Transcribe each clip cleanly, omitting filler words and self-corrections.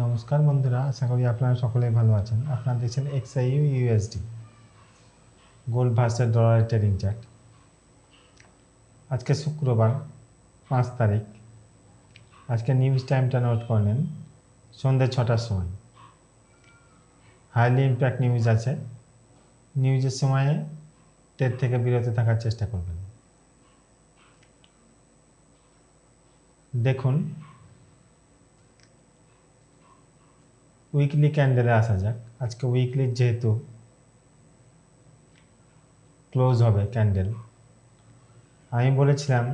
নমস্কার বন্ধুরা, আশা করি আপনারা সকলেই ভালো আছেন। আপনারা দেখছেন XIU USD গোল্ড ভার্সেস ডলারের ট্রেডিং চার্ট। আজকে শুক্রবার 5 তারিখ। আজকে নিউজ টাইমটা নোট করে নেন, সন্ধ্যে 6টার সময়। হাইলি ইম্প্যাক্ট নিউজ আছে। নিউজের সময়ে ট্রেড থেকে বিরত থাকার চেষ্টা করবেন। দেখুন, উইকলি ক্যান্ডেলে আসা যাক। আজকে উইকলির যেহেতু ক্লোজ হবে ক্যান্ডেল, আমি বলেছিলাম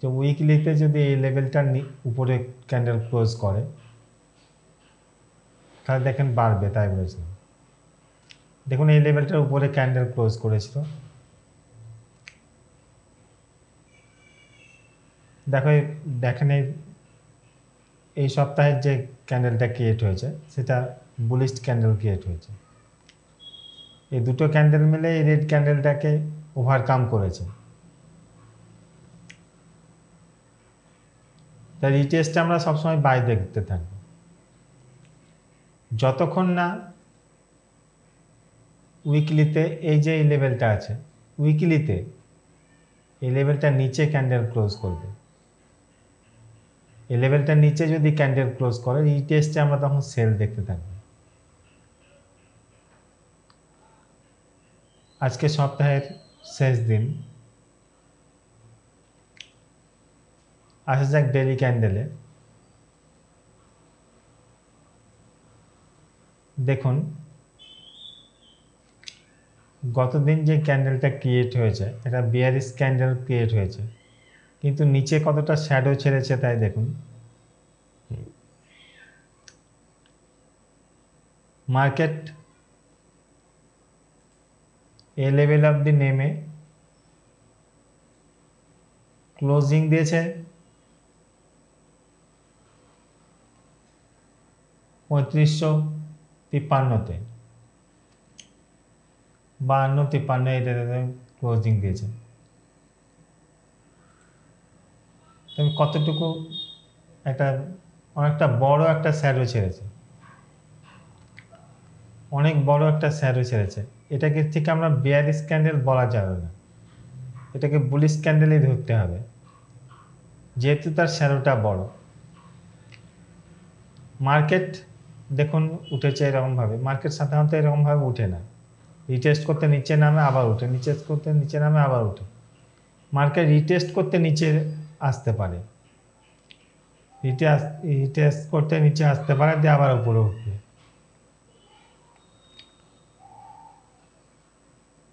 যে উইকলিতে যদি এই লেভেলটার উপরে ক্যান্ডেল ক্লোজ করে তাহলে দেখেন বাড়বে, তাই বলেছিলাম। দেখুন, এই লেভেলটার উপরে ক্যান্ডেল ক্লোজ করেছিল। দেখেন এই সপ্তাহের যে ক্যান্ডেলটা ক্রিয়েট হয়েছে সেটা বুলিশ ক্যান্ডেল ক্রিয়েট হয়েছে। এই দুটো ক্যান্ডেল মিলে এই রেড ক্যান্ডেলটাকে ওভারকাম করেছে। তাই রিটেস্টে আমরা সবসময় বাই দেখতে থাকবো, যতক্ষণ না উইকলিতে এই যে এই লেভেলটা আছে, উইকলিতে এই লেভেলটার নিচে ক্যান্ডেল ক্লোজ করবে। এই লেভেলটার নিচে যদি ক্যান্ডেল ক্লোজ করে, রিটেস্টে আমরা তখন সেল দেখতে থাকবো। আজকে সপ্তাহের শেষ দিন। আসা যাক ডেলি ক্যান্ডেলে। দেখুন, গতদিন যে ক্যান্ডেলটা ক্রিয়েট হয়েছে এটা বিয়ারিশ ক্যান্ডেল ক্রিয়েট হয়েছে, কিন্তু নিচে কতটা শ্যাডো ছেড়েছে তাই দেখুন। মার্কেট এই লেভেল অবধি নেমে ক্লোজিং দিয়েছে 3553-তে, 52-53 এটাতে ক্লোজিং দিয়েছে। তবে কতটুকু অনেকটা বড় একটা শ্যাডো ছেড়েছে, অনেক বড় একটা শ্যাডো ছেড়েছে। এটাকে ঠিক আমরা বিয়ারিশ ক্যান্ডেল বলা যাবে না, এটাকে বুলিশ ক্যান্ডেলই ধরতে হবে, যেহেতু তার শ্যাডোটা বড়। মার্কেট দেখুন উঠেছে এরকমভাবে। মার্কেট সাধারণত এরকমভাবে উঠে না, রিটেস্ট করতে নিচে নামে আবার উঠে, রিটেস্ট করতে নিচে নামে আবার উঠে। মার্কেট রিটেস্ট করতে নিচে আসতে পারে, রিটেস্ট করতে নিচে আসতে পারে, দিয়ে আবার উপরে উঠবে।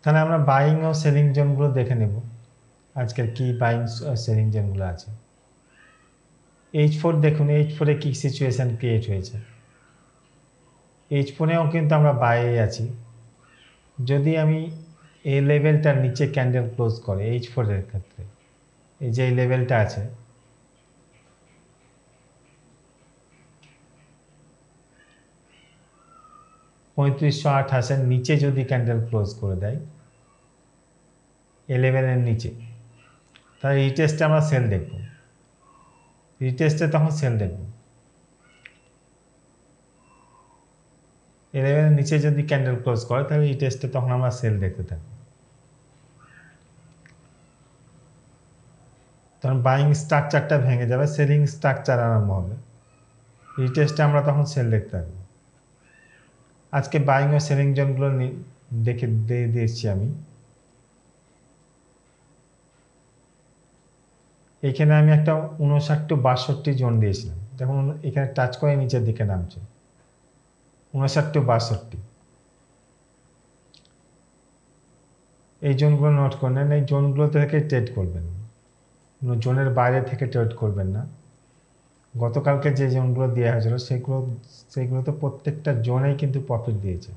তাহলে আমরা বাইং ও সেলিং জোনগুলো দেখে নেব, আজকের কি বাইং সেলিং জোনগুলো আছে। H4 দেখুন, H4 কি সিচুয়েশন ক্রিয়েট হয়েছে। H4-এও কিন্তু আমরা বাইরে আছি। যদি আমি এই লেভেলটার নিচে ক্যান্ডেল ক্লোজ করে H4 এর ক্ষেত্রে, এই যে লেভেলটা আছে, $3528 নিচে যদি ক্যান্ডেল ক্লোজ করে দেয় এই লেভেলের নিচে, তাহলে রিটেস্টে আমরা সেল দেখব। রিটেস্টে তখন সেল দেখব। এই লেভেলের নিচে যদি ক্যান্ডেল ক্লোজ করে তাহলে রিটেস্টে তখন আমরা সেল দেখতে থাকবো। তখন বাইং স্ট্রাকচারটা ভেঙে যাবে, সেলিং স্ট্রাকচার আরম্ভ হবে। রিটেস্টে আমরা তখন সেল দেখতে থাকবো। আজকে বাইং ও সেলিং জোনগুলো দেখে দিয়ে দিয়েছি আমি। এখানে আমি একটা 59-62 জোন দিয়েছিলাম, দেখুন এখানে টাচ করে নিচের দিকে নামছে 59-62। এই জোনগুলো নোট করে নেন। এই জোনগুলো থেকে ট্রেড করবেন, জোনের বাইরে থেকে ট্রেড করবেন না। গতকালকে যে জোনগুলো দেওয়া হয়েছিল সেগুলোতে প্রত্যেকটা জোনেই কিন্তু প্রফিট দিয়েছে।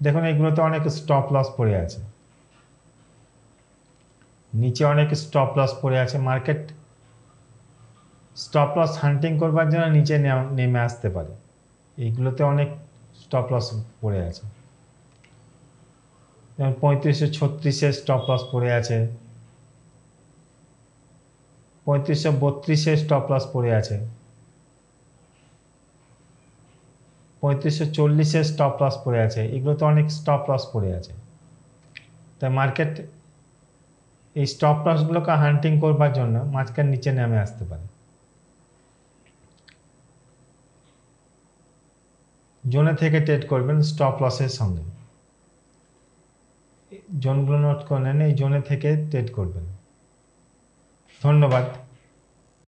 দেখুন এগুলোতে অনেক স্টপ লস পড়ে আছে, নিচে অনেক স্টপ লস পড়ে আছে। মার্কেট স্টপ লস হান্টিং করবার জন্য নিচে নেমে আসতে পারে, এইগুলোতে অনেক স্টপ লস পড়ে আছে। যেমন 3536-এ স্টপ লস পড়ে আছে, 3532 স্টপ লস পড়ে আছে, 3540 স্টপ লস পড়ে আছে, এগুলো তো অনেক স্টপ লস পড়ে আছে। তাই মার্কেট এই স্টপ লসগুলোকে হান্টিং করবার জন্য মাঝখান নিচে নেমে আসতে পারে। জোনে থেকে ট্রেড করবেন স্টপ লসের সঙ্গে, জোনগুলো নোট করে নেন, এই জোনে থেকে ট্রেড করবেন। ধন্যবাদ।